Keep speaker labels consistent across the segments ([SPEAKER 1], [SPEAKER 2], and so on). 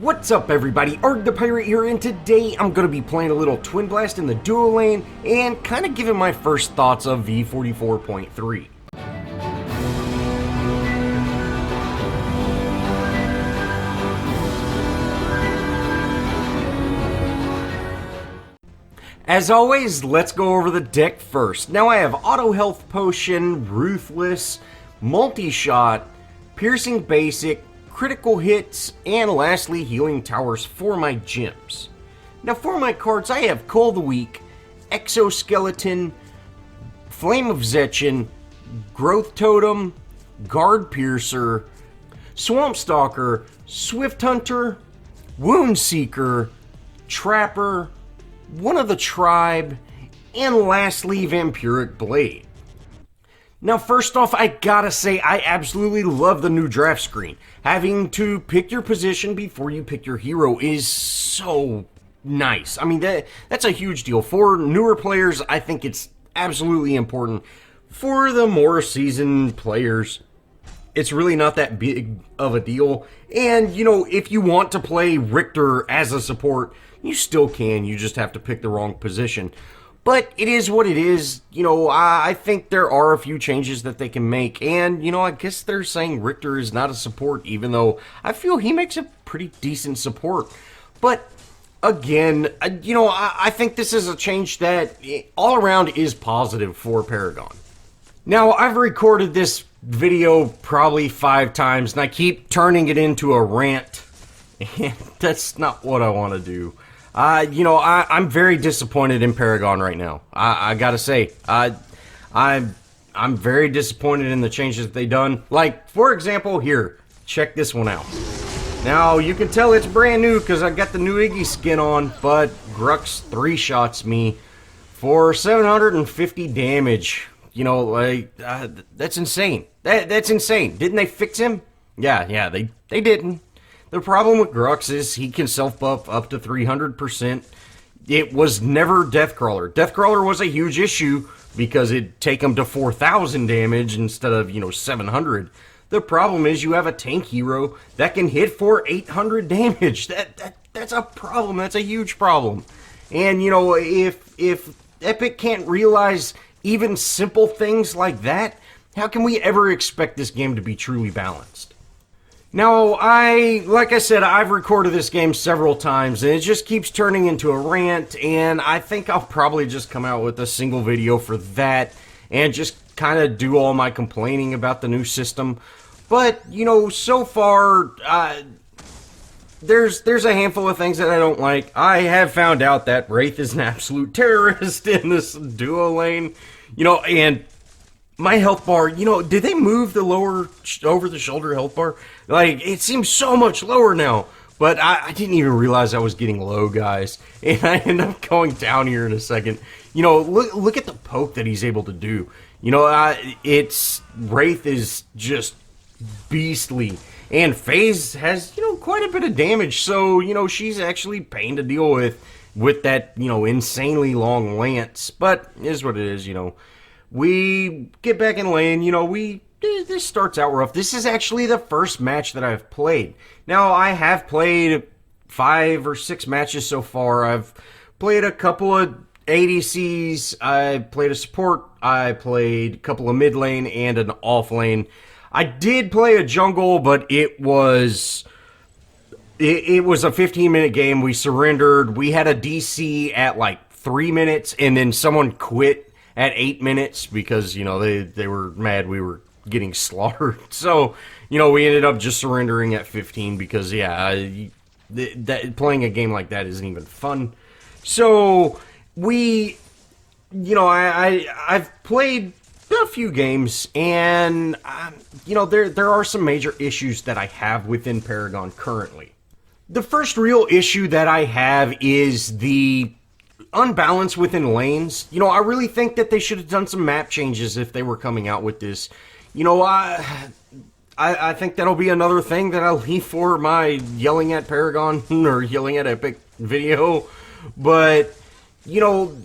[SPEAKER 1] What's up everybody, Arrg the Pirate here, and today I'm going to be playing a little Twinblast in the Duo Lane and kind of giving my first thoughts of V44.3. As always, let's go over the deck first. Now I have Auto Health Potion, Ruthless, Multi-Shot, Piercing Basic, Critical Hits, and lastly Healing Towers for my gems. Now for my cards, I have Cull the Weak, Exoskeleton, Flame of Zetchin, Growth Totem, Guard Piercer, Swamp Stalker, Swift Hunter, Wound Seeker, Trapper, One of the Tribe, and lastly Vampiric Blade. Now first off, I gotta say I absolutely love the new draft screen. Having to pick your position before you pick your hero is so nice. I mean, that's a huge deal. For newer players, I think it's absolutely important. For the more seasoned players, it's really not that big of a deal. And, you know, if you want to play Richter as a support, you still can. You just have to pick the wrong position. But it is what it is. You know, I think there are a few changes that they can make. And, you know, I guess they're saying Richter is not a support, even though I feel he makes a pretty decent support. But, again, you know, I think this is a change that all around is positive for Paragon. Now, I've recorded this video probably 5 times, and I keep turning it into a rant. And that's not what I want to do. You know, I'm very disappointed in Paragon right now. I gotta say, I'm very disappointed in the changes that they've done. Like, for example, here, check this one out. Now, you can tell it's brand new because I got the new Iggy skin on, but Grux 3-shots me for 750 damage. You know, like, that's insane. That's insane. Didn't they fix him? Yeah, they didn't. The problem with Grux is he can self-buff up to 300%. It was never Deathcrawler. Deathcrawler was a huge issue because it'd take him to 4,000 damage instead of, you know, 700. The problem is you have a tank hero that can hit for 800 damage. That's a problem. That's a huge problem. And, you know, if Epic can't realize even simple things like that, how can we ever expect this game to be truly balanced? Now, like I said, I've recorded this game several times, and it just keeps turning into a rant, and I think I'll probably just come out with a single video for that, and just kind of do all my complaining about the new system. But, you know, so far, there's a handful of things that I don't like. I have found out that Wraith is an absolute terrorist in this Duo Lane, you know, and my health bar, you know, did they move the lower over-the-shoulder health bar? Like, it seems so much lower now. But I didn't even realize I was getting low, guys. And I end up going down here in a second. You know, look at the poke that he's able to do. You know, Wraith is just beastly. And FaZe has, you know, quite a bit of damage. So, you know, she's actually pain to deal with that, you know, insanely long lance. But it is what it is, you know. We get back in lane, you know, this starts out rough. This is actually the first match that I've played. Now, I have played 5 or 6 matches so far. I've played a couple of ADCs, I played a support, I played a couple of mid lane and an off lane. I did play a jungle, but it was a 15-minute game. We surrendered. We had a DC at like 3 minutes, and then someone quit at 8 minutes because, you know, they were mad we were getting slaughtered. So, you know, we ended up just surrendering at 15 because, yeah, playing a game like that isn't even fun. So, you know, I've played a few games, and, you know, there are some major issues that I have within Paragon currently. The first real issue that I have is the unbalance within lanes. You know, I really think that they should have done some map changes if they were coming out with this. You know, I think that'll be another thing that I'll leave for my yelling at Paragon or yelling at Epic video. But, you know,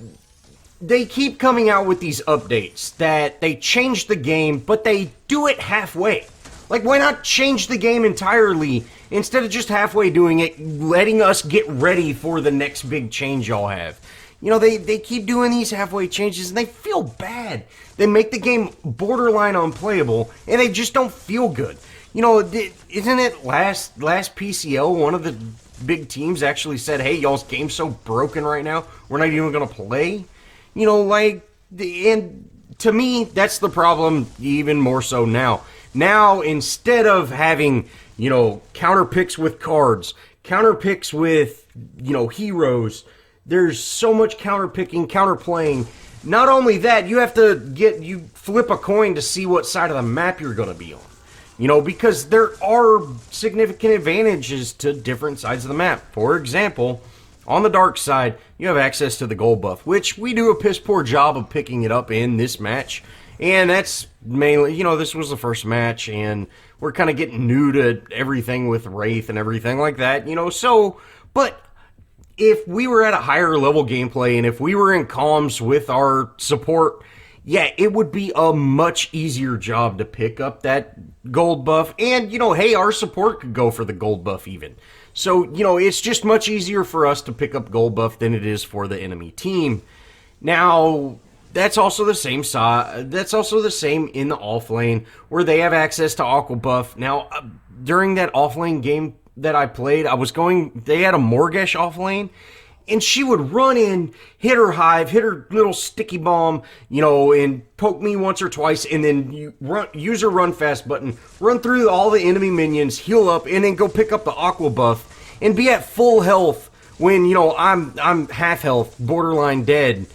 [SPEAKER 1] they keep coming out with these updates that they change the game, but they do it halfway. Like, why not change the game entirely instead of just halfway doing it, letting us get ready for the next big change y'all have. You know, they keep doing these halfway changes, and they feel bad. They make the game borderline unplayable, and they just don't feel good. You know, isn't it last PCL, one of the big teams actually said, hey, y'all's game's so broken right now, we're not even going to play? You know, like, and to me, that's the problem even more so now. Now, instead of having, you know, counter picks with cards, counter picks with, you know, heroes, there's so much counter picking, counter playing. Not only that, you have to you flip a coin to see what side of the map you're going to be on. You know, because there are significant advantages to different sides of the map. For example, on the dark side, you have access to the gold buff, which we do a piss poor job of picking it up in this match. And that's mainly, you know, this was the first match, and we're kind of getting new to everything with Wraith and everything like that, you know, so, but if we were at a higher level gameplay, and if we were in comms with our support, yeah, it would be a much easier job to pick up that gold buff, and, you know, hey, our support could go for the gold buff even. So, you know, it's just much easier for us to pick up gold buff than it is for the enemy team. Now, that's also the same that's also the same in the off lane, where they have access to aqua buff. Now, during that off lane game that I played, they had a Morgesh off lane, and she would run in, hit her hive, hit her little sticky bomb, you know, and poke me once or twice, and then use her run fast button, run through all the enemy minions, heal up, and then go pick up the aqua buff, and be at full health when, you know, I'm half health, borderline dead.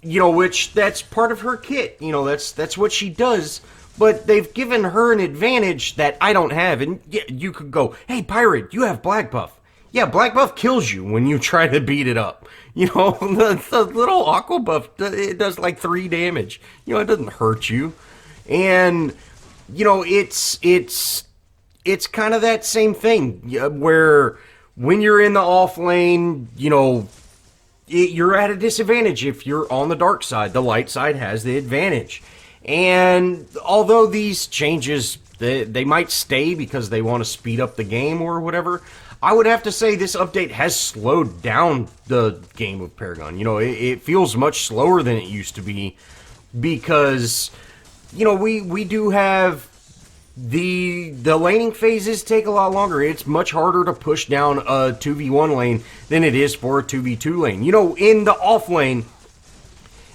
[SPEAKER 1] You know, which that's part of her kit. You know, that's what she does. But they've given her an advantage that I don't have. And yeah, you could go, hey, Pirate, you have black buff. Yeah, black buff kills you when you try to beat it up. You know, the little aqua buff, it does like 3 damage. You know, it doesn't hurt you. And, you know, it's kind of that same thing where when you're in the off lane, you know, you're at a disadvantage if you're on the dark side. The light side has the advantage. And although these changes, they might stay because they want to speed up the game or whatever, I would have to say this update has slowed down the game of Paragon. You know, it feels much slower than it used to be because, you know, we do have the laning phases take a lot longer. It's much harder to push down a 2v1 lane than it is for a 2v2 lane. You know, in the off lane,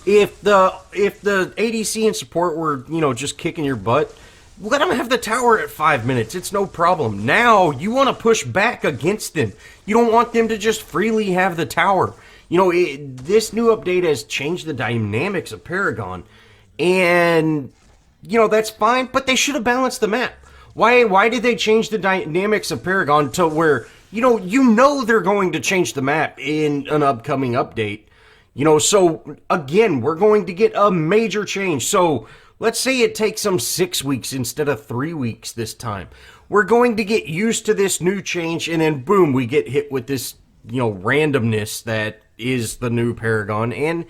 [SPEAKER 1] if the ADC and support were, you know, just kicking your butt, let them have the tower at 5 minutes. It's no problem. Now, you want to push back against them. You don't want them to just freely have the tower. You know, this new update has changed the dynamics of Paragon, and you know, that's fine, but they should have balanced the map. Why did they change the dynamics of Paragon to where, you know they're going to change the map in an upcoming update? You know, so, again, we're going to get a major change. So, let's say it takes them 6 weeks instead of 3 weeks this time. We're going to get used to this new change, and then, boom, we get hit with this, you know, randomness that is the new Paragon. And,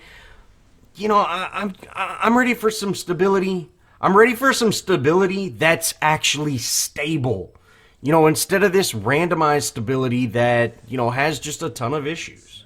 [SPEAKER 1] you know, I'm ready for some stability. I'm ready for some stability that's actually stable. You know, instead of this randomized stability that, you know, has just a ton of issues.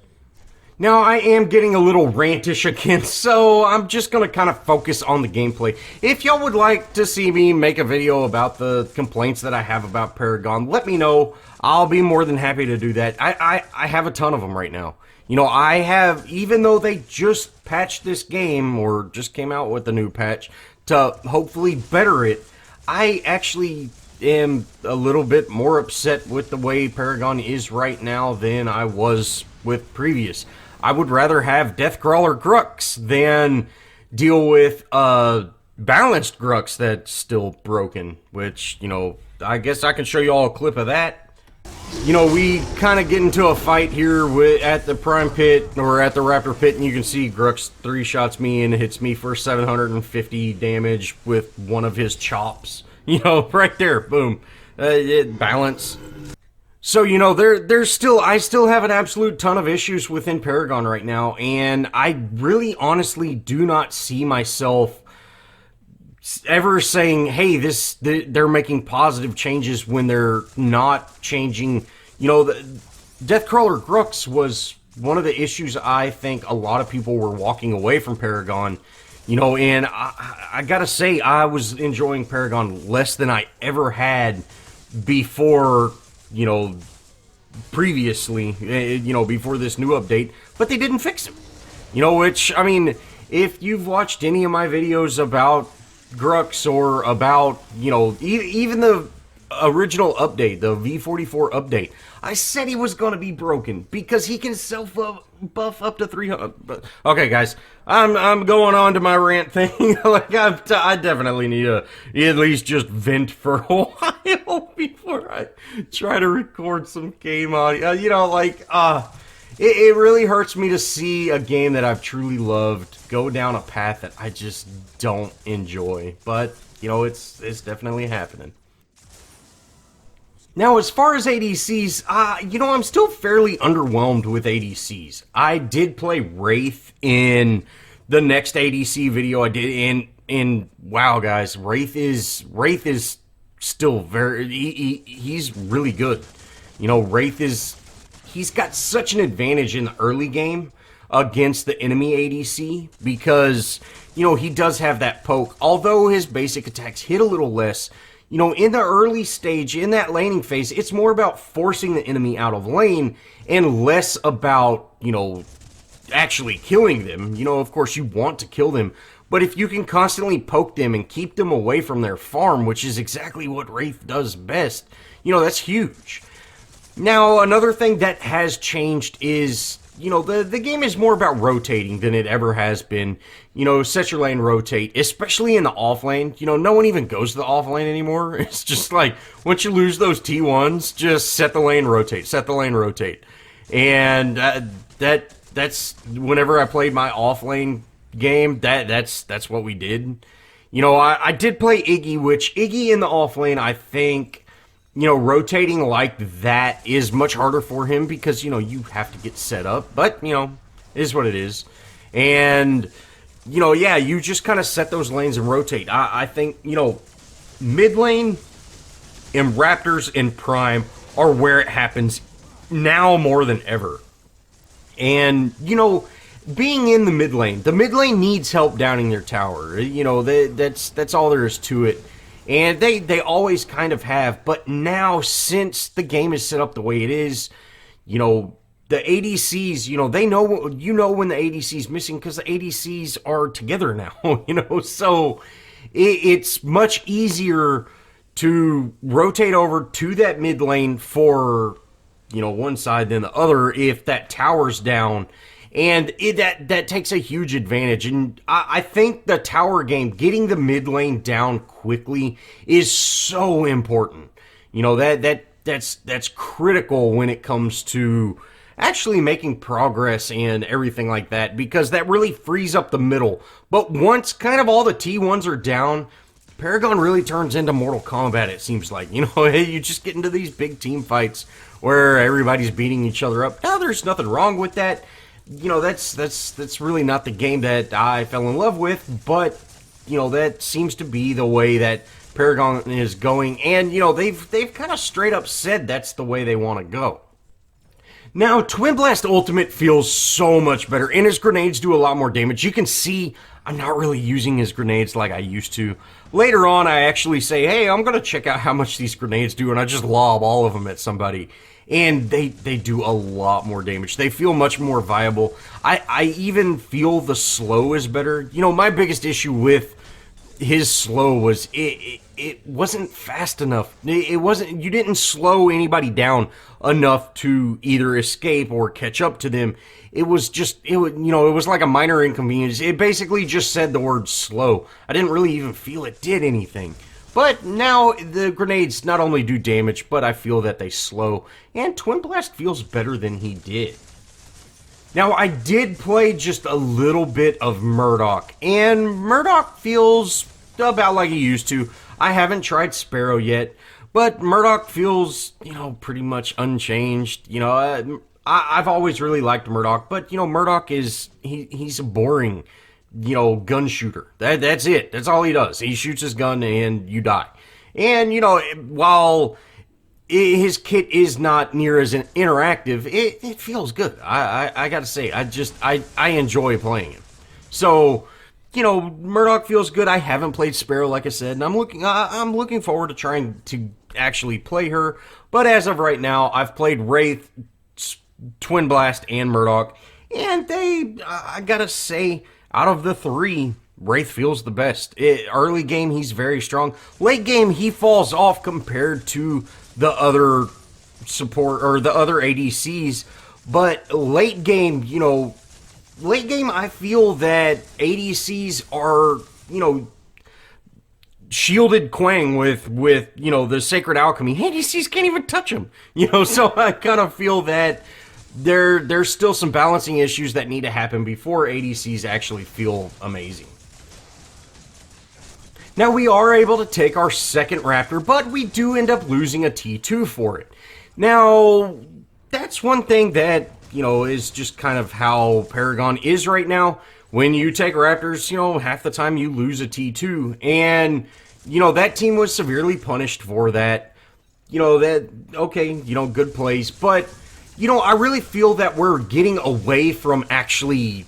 [SPEAKER 1] Now, I am getting a little rantish again, so I'm just going to kind of focus on the gameplay. If y'all would like to see me make a video about the complaints that I have about Paragon, let me know. I'll be more than happy to do that. I have a ton of them right now. You know, I have, even though they just patched this game, or just came out with a new patch, to hopefully better it, I actually am a little bit more upset with the way Paragon is right now than I was with previous. I would rather have Deathcrawler Grux than deal with balanced Grux that's still broken, which, you know, I guess I can show you all a clip of that. You know, we kind of get into a fight here at the Prime Pit, or at the Raptor Pit, and you can see Grux 3-shots me and hits me for 750 damage with one of his chops. You know, right there, boom. Balance. So, you know, I still have an absolute ton of issues within Paragon right now, and I really honestly do not see myself ever saying, hey, they're making positive changes when they're not changing. The Deathcrawler Grux was one of the issues I think a lot of people were walking away from Paragon. And I gotta say, I was enjoying Paragon less than I ever had before, previously, before this new update, but they didn't fix him. Which, I mean, if you've watched any of my videos about Grux or about, even the original update, the V44 update, I said he was going to be broken because he can self-buff up to 300. Okay, guys, I'm going on to my rant thing. I definitely need to at least just vent for a while before I try to record some game audio. It really hurts me to see a game that I've truly loved go down a path that I just don't enjoy. But, it's definitely happening. Now, as far as ADCs, I'm still fairly underwhelmed with ADCs. I did play Wraith in the next ADC video I did, and wow, guys, Wraith is still he's really good. He's got such an advantage in the early game against the enemy ADC because, he does have that poke. Although his basic attacks hit a little less, in the early stage, in that laning phase, it's more about forcing the enemy out of lane and less about, actually killing them. Of course, you want to kill them, but if you can constantly poke them and keep them away from their farm, which is exactly what Wraith does best, that's huge. Now, another thing that has changed is, the game is more about rotating than it ever has been. Set your lane, rotate, especially in the off lane. No one even goes to the off lane anymore. It's just like, once you lose those T1s, just set the lane, rotate, set the lane, rotate. And that's whenever I played my off lane game, that's what we did. I did play Iggy, which Iggy in the off lane, I think, rotating like that is much harder for him because, you have to get set up. But, it is what it is. And, yeah, you just kind of set those lanes and rotate. I think, mid lane and Raptors and Prime are where it happens now more than ever. And, being in the mid lane needs help downing their tower. That's all there is to it. And they always kind of have, but now since the game is set up the way it is, the ADCs, they know, when the ADC's missing because the ADCs are together now, so it's much easier to rotate over to that mid lane for, one side than the other if that tower's down. And that takes a huge advantage. And I think the tower game, getting the mid lane down quickly is so important. That's critical when it comes to actually making progress and everything like that, because that really frees up the middle. But once kind of all the T1s are down, Paragon really turns into Mortal Kombat, it seems like. You just get into these big team fights where everybody's beating each other up. Now, there's nothing wrong with that. That's really not the game that I fell in love with, but, that seems to be the way that Paragon is going, and, they've kind of straight up said that's the way they want to go. Now, Twinblast Ultimate feels so much better, and his grenades do a lot more damage. You can see I'm not really using his grenades like I used to. Later on, I actually say, hey, I'm going to check out how much these grenades do, and I just lob all of them at somebody. And they do a lot more damage. They feel much more viable. I even feel the slow is better. My biggest issue with his slow was it wasn't fast enough. You didn't slow anybody down enough to either escape or catch up to them. It was like a minor inconvenience. It basically just said the word slow. I didn't really even feel it did anything. But now the grenades not only do damage, but I feel that they slow, and Twinblast feels better than he did. Now, I did play just a little bit of Murdoch, and Murdoch feels about like he used to. I haven't tried Sparrow yet, but Murdoch feels, pretty much unchanged. I've always really liked Murdoch, but, Murdoch is, he's a boring gun shooter. That's it. That's all he does. He shoots his gun and you die. And, while his kit is not near as interactive, it feels good. I gotta say, I enjoy playing him. So, Murdoch feels good. I haven't played Sparrow, like I said, and I'm looking forward to trying to actually play her. But as of right now, I've played Wraith, Twinblast, and Murdoch, and I gotta say, out of the three, Wraith feels the best. Early game, he's very strong. Late game, he falls off compared to the other support or the other ADCs. But late game, I feel that ADCs are, shielded Quang with the Sacred Alchemy. ADCs can't even touch him. So I kind of feel that there's still some balancing issues that need to happen before ADCs actually feel amazing. Now, we are able to take our second Raptor, but we do end up losing a T2 for it. Now, that's one thing that, is just kind of how Paragon is right now. When you take Raptors, half the time you lose a T2. And, that team was severely punished for that. Good plays. But, I really feel that we're getting away from actually,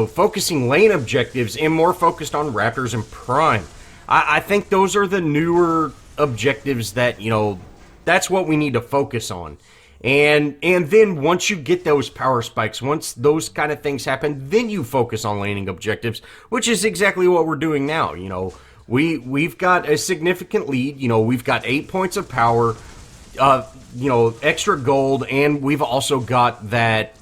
[SPEAKER 1] focusing lane objectives and more focused on Raptors and Prime. I think those are the newer objectives that, that's what we need to focus on. And then once you get those power spikes, once those kind of things happen, then you focus on laning objectives, which is exactly what we're doing now. We've got a significant lead. We've got 8 points of power, extra gold, and we've also got that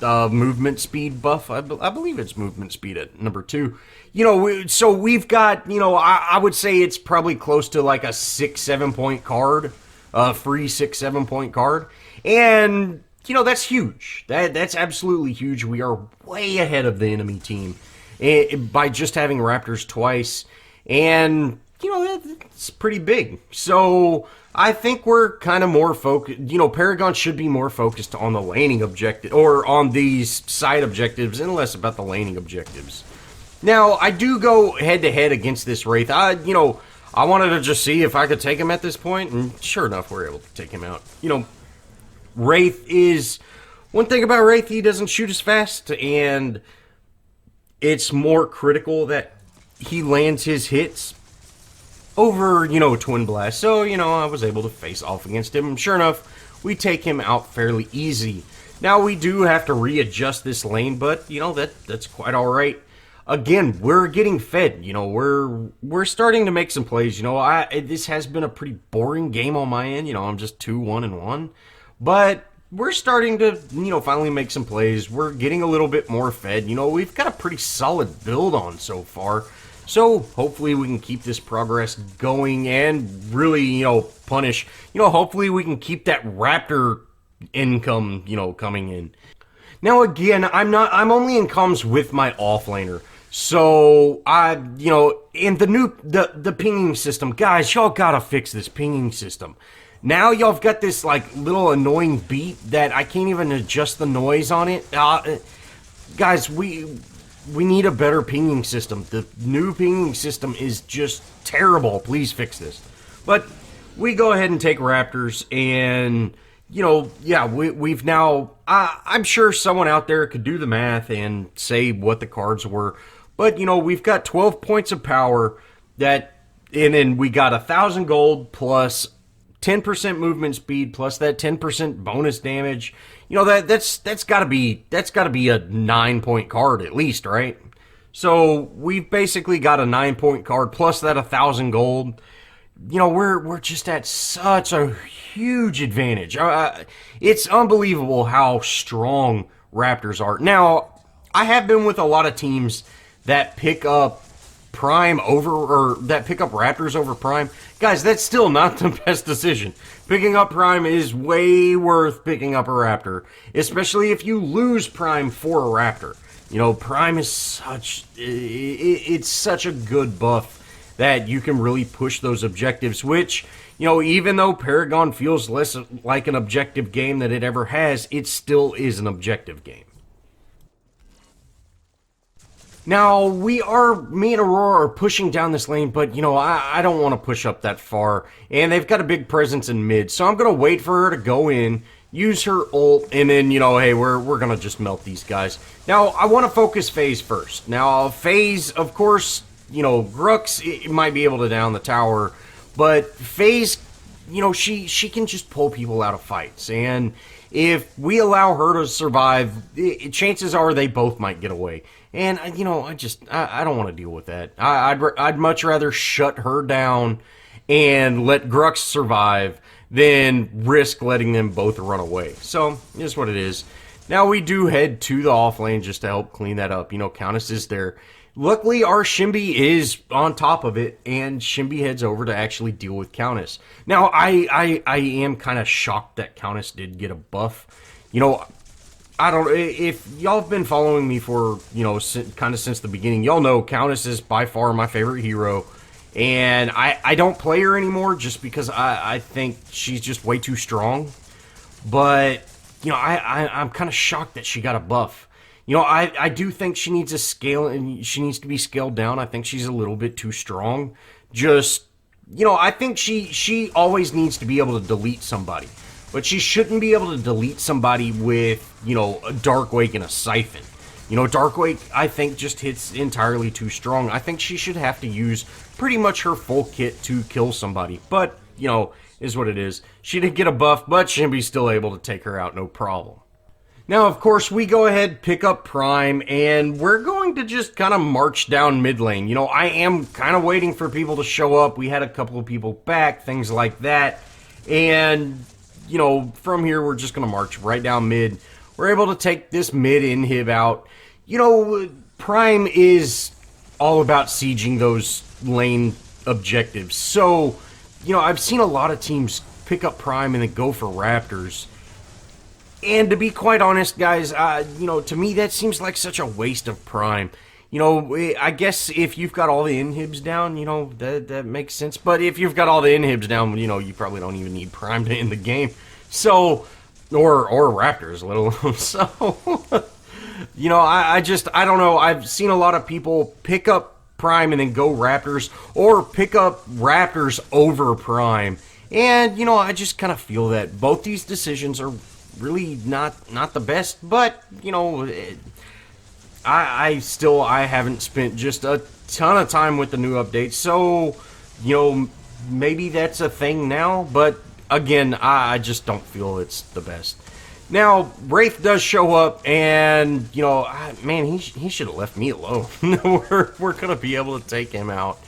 [SPEAKER 1] movement speed buff. I believe it's movement speed at number 2. So we've got, I would say it's probably close to like a 6-7 point card, free 6-7 point card. And, that's huge. That's absolutely huge. We are way ahead of the enemy team by just having Raptors twice. And, it's pretty big. So I think we're kind of more focused. Paragon should be more focused on the laning objective or on these side objectives and less about the laning objectives. Now, I do go head-to-head against this Wraith. I wanted to just see if I could take him at this point, and sure enough, we're able to take him out. Wraith is... One thing about Wraith, he doesn't shoot as fast, and it's more critical that he lands his hits over, Twinblast. So, I was able to face off against him. Sure enough, we take him out fairly easy. Now, we do have to readjust this lane, but, that's quite alright. Again, we're getting fed. We're starting to make some plays. This has been a pretty boring game on my end. I'm just 2-1-1. But we're starting to, finally make some plays. We're getting a little bit more fed. We've got a pretty solid build on so far. So hopefully we can keep this progress going and really, punish. Hopefully we can keep that Raptor income, coming in. Now again, I'm only in comms with my offlaner. So, and the pinging system, guys, y'all gotta fix this pinging system. Now y'all have got this, little annoying beat that I can't even adjust the noise on it. Guys, we need a better pinging system. The new pinging system is just terrible. Please fix this. But we go ahead and take Raptors, and, we've now... I'm sure someone out there could do the math and say what the cards were. But, we've got 12 points of power, and then we got 1,000 gold plus 10% movement speed plus that 10% bonus damage. That's gotta be a 9-point card at least, right? So we've basically got a 9-point card plus that 1,000 gold. We're just at such a huge advantage. It's unbelievable how strong Raptors are. Now, I have been with a lot of teams that pick up Prime over, or that pick up Raptors over Prime. Guys, that's still not the best decision. Picking up Prime is way worth picking up a Raptor, especially if you lose Prime for a Raptor. Prime is it's such a good buff that you can really push those objectives, which, even though Paragon feels less like an objective game than it ever has, it still is an objective game. Now, me and Aurora are pushing down this lane, but, I don't want to push up that far. And they've got a big presence in mid, so I'm going to wait for her to go in, use her ult, and then, hey, we're going to just melt these guys. Now, I want to focus FaZe first. Now, FaZe, of course, Grux might be able to down the tower, but FaZe, she can just pull people out of fights. And if we allow her to survive, chances are they both might get away. And, I don't want to deal with that. I'd much rather shut her down and let Grux survive than risk letting them both run away. So, here's what it is. Now, we do head to the off lane just to help clean that up. Countess is there. Luckily, our Shinbi is on top of it, and Shinbi heads over to actually deal with Countess. Now, I am kind of shocked that Countess did get a buff. I don't, if y'all have been following me for, kind of since the beginning, y'all know Countess is by far my favorite hero. And I don't play her anymore just because I think she's just way too strong. But, I'm kind of shocked that she got a buff. I do think she needs a scale, and she needs to be scaled down. I think she's a little bit too strong. Just, I think she always needs to be able to delete somebody. But she shouldn't be able to delete somebody with, a Dark Wake and a Siphon. Dark Wake, I think, just hits entirely too strong. I think she should have to use pretty much her full kit to kill somebody. But, is what it is. She did get a buff, but Shinbi's still able to take her out, no problem. Now, of course, we go ahead, pick up Prime, and we're going to just kind of march down mid lane. I am kind of waiting for people to show up. We had a couple of people back, things like that. And, from here, we're just going to march right down mid. We're able to take this mid inhib out. Prime is all about sieging those lane objectives. So, I've seen a lot of teams pick up Prime and then go for Raptors. And to be quite honest, guys, to me that seems like such a waste of Prime. I guess if you've got all the inhibs down, that makes sense. But if you've got all the inhibs down, you probably don't even need Prime to end the game. So, or Raptors, let alone. So, I don't know. I've seen a lot of people pick up Prime and then go Raptors, or pick up Raptors over Prime. And, I just kind of feel that both these decisions are really not the best, but I haven't spent just a ton of time with the new updates, so maybe that's a thing now, but again, I just don't feel it's the best. Now, Wraith does show up, and man, he should have left me alone. we're gonna be able to take him out.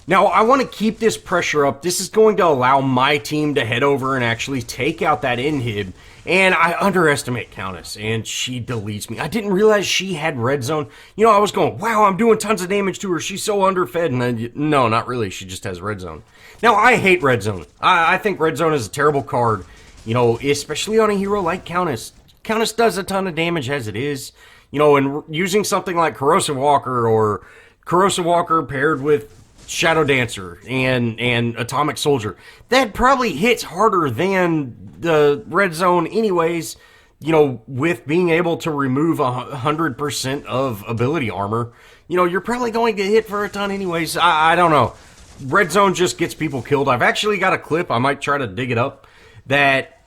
[SPEAKER 1] Now, I want to keep this pressure up. This is going to allow my team to head over and actually take out that inhib. And I underestimate Countess, and she deletes me. I didn't realize she had red zone. I was going, wow, I'm doing tons of damage to her. She's so underfed. And then, no, not really. She just has red zone. Now, I hate red zone. I think red zone is a terrible card, especially on a hero like Countess. Countess does a ton of damage as it is. And using something like Corrosive Walker, or Corrosive Walker paired with Shadow Dancer and Atomic Soldier, that probably hits harder than the red zone anyways, with being able to remove 100% of ability armor. You're probably going to hit for a ton anyways. I don't know. Red zone just gets people killed. I've actually got a clip, I might try to dig it up, that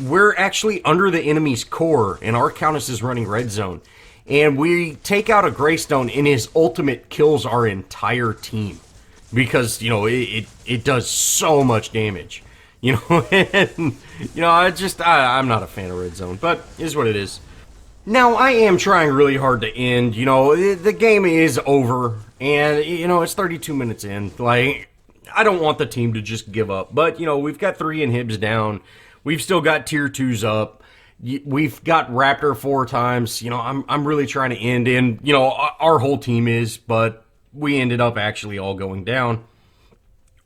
[SPEAKER 1] we're actually under the enemy's core and our Countess is running red zone. And we take out a Greystone and his ultimate kills our entire team. Because, it does so much damage. And, I'm not a fan of red zone, but it is what it is. Now, I am trying really hard to end, the game is over, and, it's 32 minutes in. Like, I don't want the team to just give up, but, we've got 3 inhibs down, we've still got tier 2s up, we've got Raptor 4 times, I'm really trying to end, and, our whole team is, but we ended up actually all going down,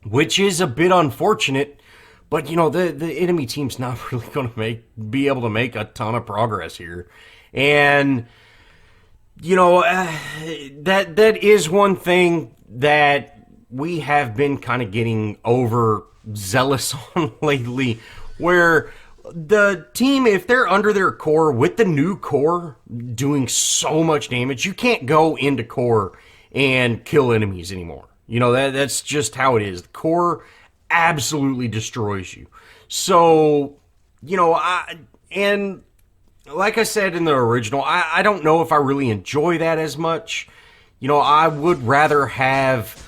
[SPEAKER 1] which is a bit unfortunate. But the enemy team's not really going to be able to make a ton of progress here, and that is one thing that we have been kind of getting overzealous on lately, where the team, if they're under their core, with the new core doing so much damage, you can't go into core and kill enemies anymore. You know, that's just how it is. The core absolutely destroys you. So, you know, and like I said in the original, I don't know if I really enjoy that as much. You know, I would rather have...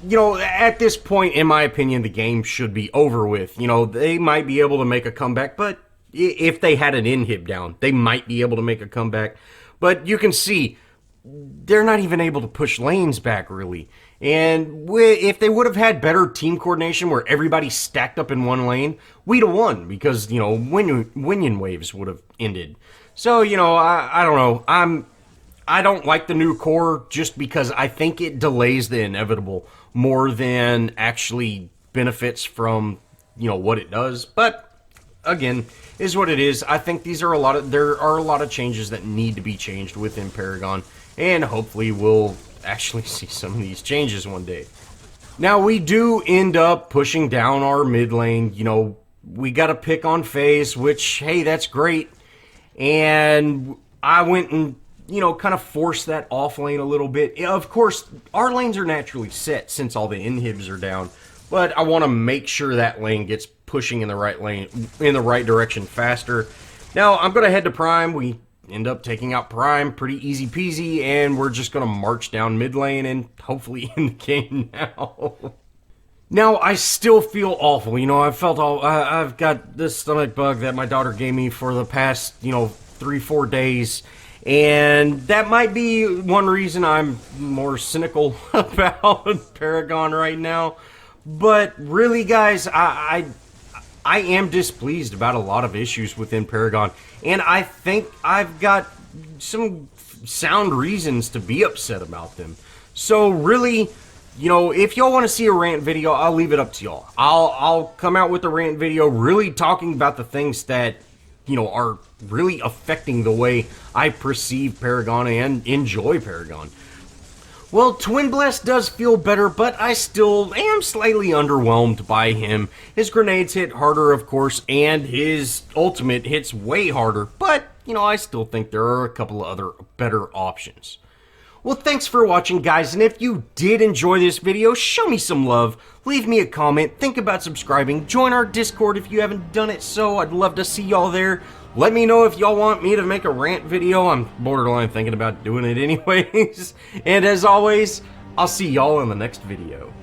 [SPEAKER 1] You know, at this point, in my opinion, the game should be over with. You know, they might be able to make a comeback, but if they had an inhib down, they might be able to make a comeback. But you can see, they're not even able to push lanes back, really. And if they would have had better team coordination where everybody stacked up in one lane, we'd have won because, you know, Winion waves would have ended. So, you know, I don't know. I don't like the new core just because I think it delays the inevitable more than actually benefits from, you know, what it does. But again, is what it is. I think there are a lot of changes that need to be changed within Paragon, and hopefully we'll actually see some of these changes one day. Now, we do end up pushing down our mid lane. You know, we got to pick on FaZe, which, hey, that's great. And I went and, you know, kind of force that off lane a little bit. Of course, our lanes are naturally set since all the inhibs are down, but I want to make sure that lane gets pushing in the right lane, in the right direction faster. Now, I'm going to head to Prime. We end up taking out Prime pretty easy peasy, and we're just going to march down mid lane and hopefully end the game now. Now, I still feel awful. You know, I've got this stomach bug that my daughter gave me for the past, you know, 3-4 days. And that might be one reason I'm more cynical about Paragon right now. But really, guys, I am displeased about a lot of issues within Paragon. And I think I've got some sound reasons to be upset about them. So really, you know, if y'all want to see a rant video, I'll leave it up to y'all. I'll come out with a rant video really talking about the things that, you know, are really affecting the way I perceive Paragon and enjoy Paragon. Well, Twinblast does feel better, but I still am slightly underwhelmed by him. His grenades hit harder, of course, and his ultimate hits way harder, but, you know, I still think there are a couple of other better options. Well, thanks for watching, guys, and if you did enjoy this video, show me some love, leave me a comment, think about subscribing, join our Discord if you haven't done it so, I'd love to see y'all there. Let me know if y'all want me to make a rant video, I'm borderline thinking about doing it anyways. And as always, I'll see y'all in the next video.